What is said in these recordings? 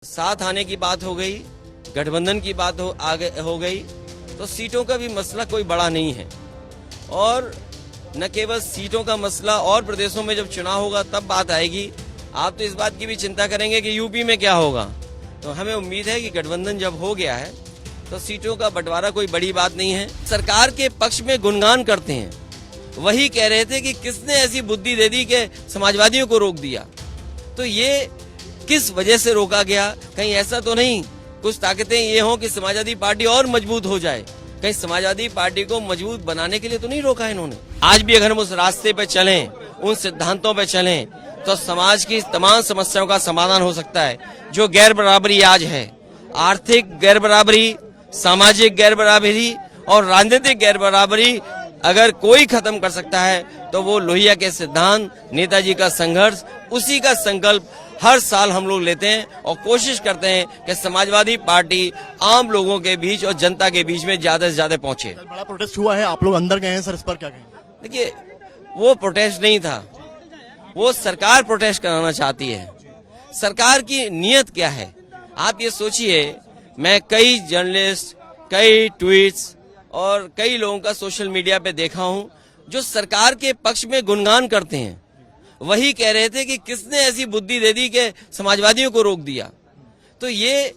साथ आने की बात हो गई, गठबंधन की बात हो गई, तो सीटों का भी मसला कोई बड़ा नहीं है। और न केवल सीटों का मसला, और प्रदेशों में जब चुनाव होगा तब बात आएगी। आप तो इस बात की भी चिंता करेंगे कि यूपी में क्या होगा। तो हमें उम्मीद है कि गठबंधन जब हो गया है तो सीटों का बंटवारा कोई बड़ी बात नहीं है। सरकार के पक्ष में गुणगान करते हैं, वही कह रहे थे कि किसने ऐसी बुद्धि दे दी कि समाजवादियों को रोक दिया। तो ये किस वजह से रोका गया? कहीं ऐसा तो नहीं कुछ ताकतें ये हों कि समाजवादी पार्टी और मजबूत हो जाए? कहीं समाजवादी पार्टी को मजबूत बनाने के लिए तो नहीं रोका इन्होंने। आज भी अगर हम उस रास्ते पे चलें, उन सिद्धांतों पे चलें, तो समाज की तमाम समस्याओं का समाधान हो सकता है। जो गैर बराबरी आज है, आर्थिक गैर बराबरी, सामाजिक गैर बराबरी और राजनीतिक गैर बराबरी, अगर कोई खत्म कर सकता है तो वो लोहिया के सिद्धांत, नेताजी का संघर्ष, उसी का संकल्प हर साल हम लोग लेते हैं और कोशिश करते हैं कि समाजवादी पार्टी आम लोगों के बीच और जनता के बीच में ज्यादा से ज्यादा पहुंचे। बड़ा प्रोटेस्ट हुआ है, आप लोग अंदर गए हैं सर, इस पर क्या कहेंगे? देखिए, वो प्रोटेस्ट नहीं था, वो सरकार प्रोटेस्ट कराना चाहती है। सरकार की नीयत क्या है आप ये सोचिए। मैं कई जर्नलिस्ट, कई ट्वीट्स और कई लोगों का सोशल मीडिया पे देखा हूं जो सरकार के पक्ष में गुणगान करते हैं, वही कह रहे थे कि किसने ऐसी बुद्धि दे दी कि समाजवादियों को रोक दिया। तो ये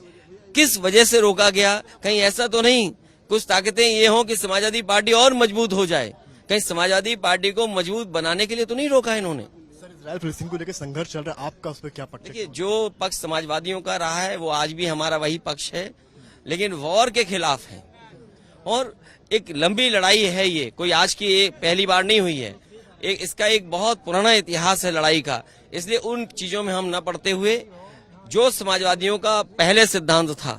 किस वजह से रोका गया? कहीं ऐसा तो नहीं कुछ ताकतें ये हों कि समाजवादी पार्टी और मजबूत हो जाए? कहीं समाजवादी पार्टी को मजबूत बनाने के लिए तो नहीं रोका इन्होंने। सर, इजराइल फिलिस्तीन को लेकर संघर्ष चल रहा है, आपका उस पर क्या पक्ष है? देखिए, जो पक्ष समाजवादियों का रहा है वो आज भी हमारा वही पक्ष है, लेकिन वॉर के खिलाफ है। और एक लंबी लड़ाई है, ये कोई आज की पहली बार नहीं हुई है। इसका एक बहुत पुराना इतिहास है लड़ाई का। इसलिए उन चीजों में हम न पड़ते हुए, जो समाजवादियों का पहले सिद्धांत था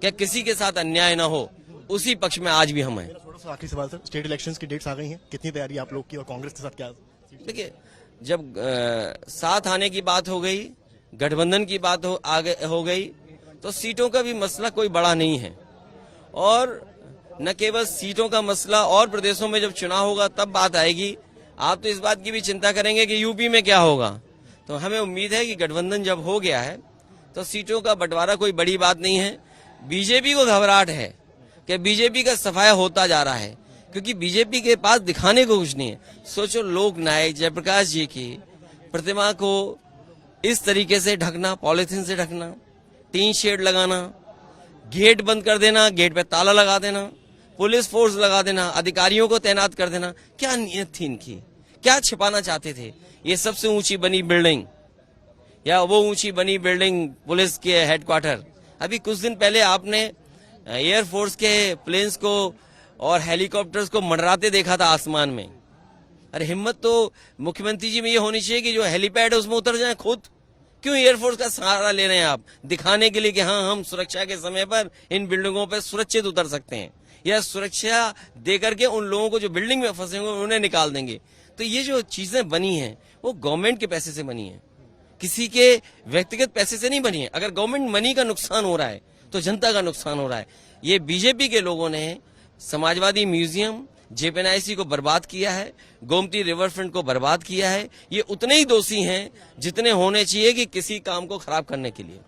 कि किसी के साथ अन्याय न हो, उसी पक्ष में आज भी हम हैं। थोड़ा सा आखिरी सवाल सर, स्टेट इलेक्शंस की डेट्स आ गई हैं, कितनी तैयारी आप लोग की और कांग्रेस के साथ क्या? देखिए, जब साथ आने की बात हो गई, गठबंधन की बात हो गई, तो सीटों का भी मसला कोई बड़ा नहीं है। और न केवल सीटों का मसला, और प्रदेशों में जब चुनाव होगा तब बात आएगी। आप तो इस बात की भी चिंता करेंगे कि यूपी में क्या होगा। तो हमें उम्मीद है कि गठबंधन जब हो गया है तो सीटों का बंटवारा कोई बड़ी बात नहीं है। बीजेपी को घबराहट है कि बीजेपी का सफाया होता जा रहा है, क्योंकि बीजेपी के पास दिखाने को कुछ नहीं है। सोचो, लोक नायक जयप्रकाश जी की प्रतिमा को इस तरीके से ढकना, पॉलिथीन से ढकना, टीन शेड लगाना, गेट बंद कर देना, गेट पे ताला लगा देना, पुलिस फोर्स लगा देना, अधिकारियों को तैनात कर देना। क्या नीयत थी इनकी? क्या छिपाना चाहते थे? ये सबसे ऊंची बनी बिल्डिंग या वो ऊंची बनी बिल्डिंग पुलिस के हेडक्वार्टर, अभी कुछ दिन पहले आपने एयरफोर्स के प्लेन्स को और हेलीकॉप्टर्स को मंडराते देखा था आसमान में। अरे हिम्मत तो मुख्यमंत्री जी में ये होनी चाहिए कि जो हेलीपैड है उसमें उतर जाए खुद। क्यों एयरफोर्स का सहारा ले रहे हैं आप, दिखाने के लिए कि हाँ, हम सुरक्षा के समय पर इन बिल्डिंगों पर सुरक्षित उतर सकते हैं, या सुरक्षा देकर के उन लोगों को जो बिल्डिंग में फंसे होंगे उन्हें निकाल देंगे। तो ये जो चीजें बनी हैं वो गवर्नमेंट के पैसे से बनी है, किसी के व्यक्तिगत पैसे से नहीं बनी है। अगर गवर्नमेंट मनी का नुकसान हो रहा है तो जनता का नुकसान हो रहा है। ये बीजेपी के लोगों ने समाजवादी म्यूजियम, जेपीएनआईसी को बर्बाद किया है, गोमती रिवर फ्रंट को बर्बाद किया है। ये उतने ही दोषी हैं जितने होने चाहिए कि किसी काम को खराब करने के लिए।